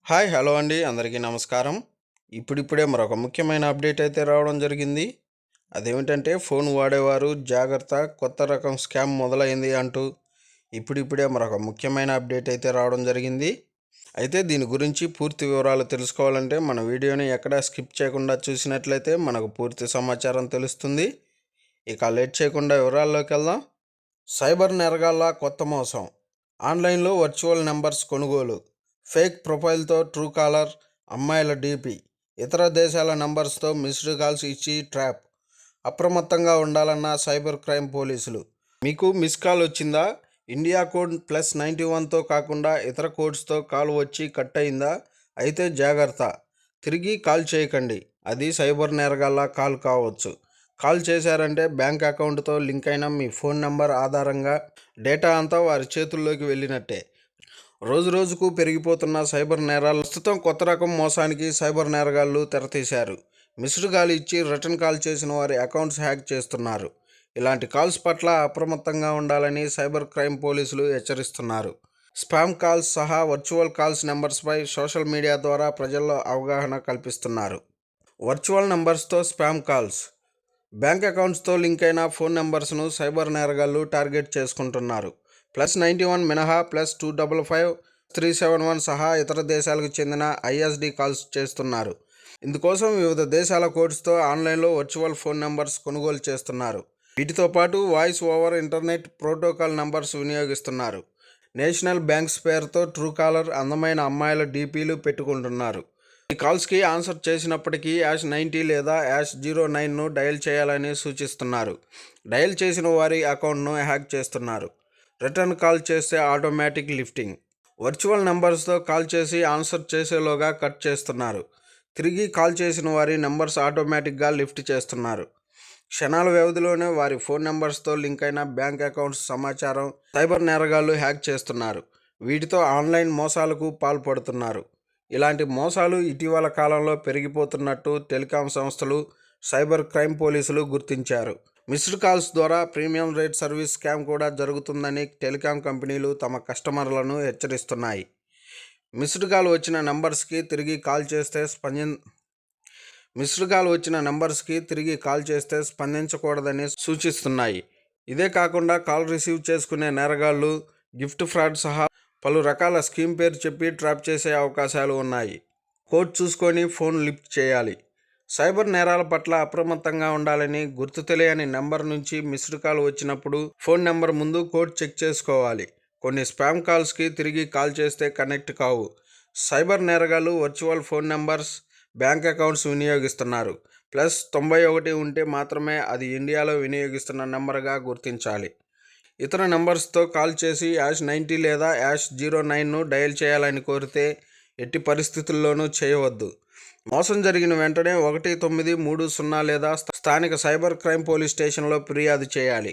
Hi hello అండి, అందరికీ నమస్కారం. ఇప్పుడిప్పుడే మరొక ముఖ్యమైన అప్డేట్ అయితే రావడం జరిగింది. అదేమిటంటే ఫోన్ వాడేవారు జాగ్రత్త, కొత్త రకం స్కామ్ మొదలైంది అంటూ ఇప్పుడిప్పుడే మరొక ముఖ్యమైన అప్డేట్ అయితే రావడం జరిగింది. అయితే దీని గురించి పూర్తి వివరాలు తెలుసుకోవాలంటే మన వీడియోని ఎక్కడా స్కిప్ చేయకుండా చూసినట్లయితే మనకు పూర్తి సమాచారం తెలుస్తుంది. ఇక లేట్ చేయకుండా వివరాల్లోకి వెళ్దాం. సైబర్ నేరగాళ్ల కొత్త మోసం, ఆన్లైన్లో వర్చువల్ నెంబర్స్ కొనుగోలు, ఫేక్ ప్రొఫైల్తో ట్రూ కాలర్, అమ్మాయిల డీపీ, ఇతర దేశాల నంబర్స్తో మిస్డ్ కాల్స్ ఇచ్చి ట్రాప్. అప్రమత్తంగా ఉండాలన్న సైబర్ క్రైమ్ పోలీసులు. మీకు మిస్ కాల్ వచ్చిందా? ఇండియా కోడ్ +91తో కాకుండా ఇతర కోడ్స్తో కాల్ వచ్చి కట్ అయిందా? అయితే జాగ్రత్త, తిరిగి కాల్ చేయకండి. అది సైబర్ నేరగాళ్ల కాల్ కావచ్చు. కాల్ చేశారంటే బ్యాంక్ అకౌంట్తో లింక్ అయిన మీ ఫోన్ నెంబర్ ఆధారంగా డేటా అంతా వారి చేతుల్లోకి వెళ్ళినట్టే. రోజు రోజుకు పెరిగిపోతున్న సైబర్ నేరాలు. ప్రస్తుతం కొత్త రకం మోసానికి సైబర్ నేరగాళ్లు తెరతీశారు. మిస్డ్ కాల్ ఇచ్చి రిటర్న్ కాల్ చేసిన వారి అకౌంట్స్ హ్యాక్ చేస్తున్నారు. ఇలాంటి కాల్స్ పట్ల అప్రమత్తంగా ఉండాలని సైబర్ క్రైమ్ పోలీసులు హెచ్చరిస్తున్నారు. స్పామ్ కాల్స్ సహా వర్చువల్ కాల్స్ నెంబర్స్పై సోషల్ మీడియా ద్వారా ప్రజల్లో అవగాహన కల్పిస్తున్నారు. వర్చువల్ నెంబర్స్తో స్పామ్ కాల్స్. బ్యాంక్ అకౌంట్స్తో లింక్ అయిన ఫోన్ నెంబర్స్ను సైబర్ నేరగాళ్లు టార్గెట్ చేసుకుంటున్నారు. +91 మినహా +255, 371 సహా ఇతర దేశాలకు చెందిన ఐఎస్డి కాల్స్ చేస్తున్నారు. ఇందుకోసం వివిధ దేశాల కోడ్స్తో ఆన్లైన్లో వర్చువల్ ఫోన్ నెంబర్స్ కొనుగోలు చేస్తున్నారు. వీటితో పాటు voice over internet protocol numbers వినియోగిస్తున్నారు. నేషనల్ బ్యాంక్స్ పేరుతో ట్రూ కాలర్, అందమైన అమ్మాయిల డీపీలు పెట్టుకుంటున్నారు. ఈ కాల్స్కి ఆన్సర్ చేసినప్పటికీ #90 లేదా #09ను డయల్ చేయాలని సూచిస్తున్నారు. డయల్ చేసిన వారి అకౌంట్ను హ్యాక్ చేస్తున్నారు. రిటర్న్ కాల్ చేస్తే ఆటోమేటిక్ లిఫ్టింగ్. వర్చువల్ నెంబర్స్తో కాల్ చేసి ఆన్సర్ చేసేలోగా కట్ చేస్తున్నారు. తిరిగి కాల్ చేసిన వారి నెంబర్స్ ఆటోమేటిక్గా లిఫ్ట్ చేస్తున్నారు. క్షణాల వ్యవధిలోనే వారి ఫోన్ నెంబర్స్తో లింక్ అయిన బ్యాంక్ అకౌంట్స్ సమాచారం సైబర్ నేరగాళ్లు హ్యాక్ చేస్తున్నారు. వీటితో ఆన్లైన్ మోసాలకు పాల్పడుతున్నారు. ఇలాంటి మోసాలు ఇటీవల కాలంలో పెరిగిపోతున్నట్టు టెలికాం సంస్థలు, సైబర్ క్రైమ్ పోలీసులు గుర్తించారు. మిస్డ్ కాల్స్ ద్వారా ప్రీమియం రేట్ సర్వీస్ స్కామ్ కూడా జరుగుతుందని టెలికాం కంపెనీలు తమ కస్టమర్లను హెచ్చరిస్తున్నాయి. మిస్డ్ కాల్ వచ్చిన నంబర్స్కి తిరిగి కాల్ చేస్తే స్పందించకూడదని సూచిస్తున్నాయి. ఇదే కాకుండా కాల్ రిసీవ్ చేసుకునే నేరగాళ్లు గిఫ్ట్ ఫ్రాడ్ సహా పలు రకాల స్కీమ్ పేరు చెప్పి ట్రాప్ చేసే అవకాశాలు ఉన్నాయి. కోడ్ చూసుకొని ఫోన్ లిఫ్ట్ చేయాలి. సైబర్ నేరాల పట్ల అప్రమత్తంగా ఉండాలని, గుర్తు తెలియని నెంబర్ నుంచి మిస్డ్ కాల్ వచ్చినప్పుడు ఫోన్ నెంబర్ ముందు కోడ్ చెక్ చేసుకోవాలి. కొన్ని స్పామ్ కాల్స్కి తిరిగి కాల్ చేస్తే కనెక్ట్ కావు. సైబర్ నేరగాళ్లు virtual phone numbers, bank accounts వినియోగిస్తున్నారు. +91 ఉంటే మాత్రమే అది ఇండియాలో వినియోగిస్తున్న నెంబర్గా గుర్తించాలి. ఇతర నెంబర్స్తో కాల్ చేసి #90 లేదా #09ను డయల్ చేయాలని కోరితే ఎట్టి పరిస్థితుల్లోనూ చేయవద్దు. మోసం జరిగిన వెంటనే 1930 లేదా స్థానిక సైబర్ క్రైమ్ పోలీస్ స్టేషన్లో ఫిర్యాదు చేయాలి.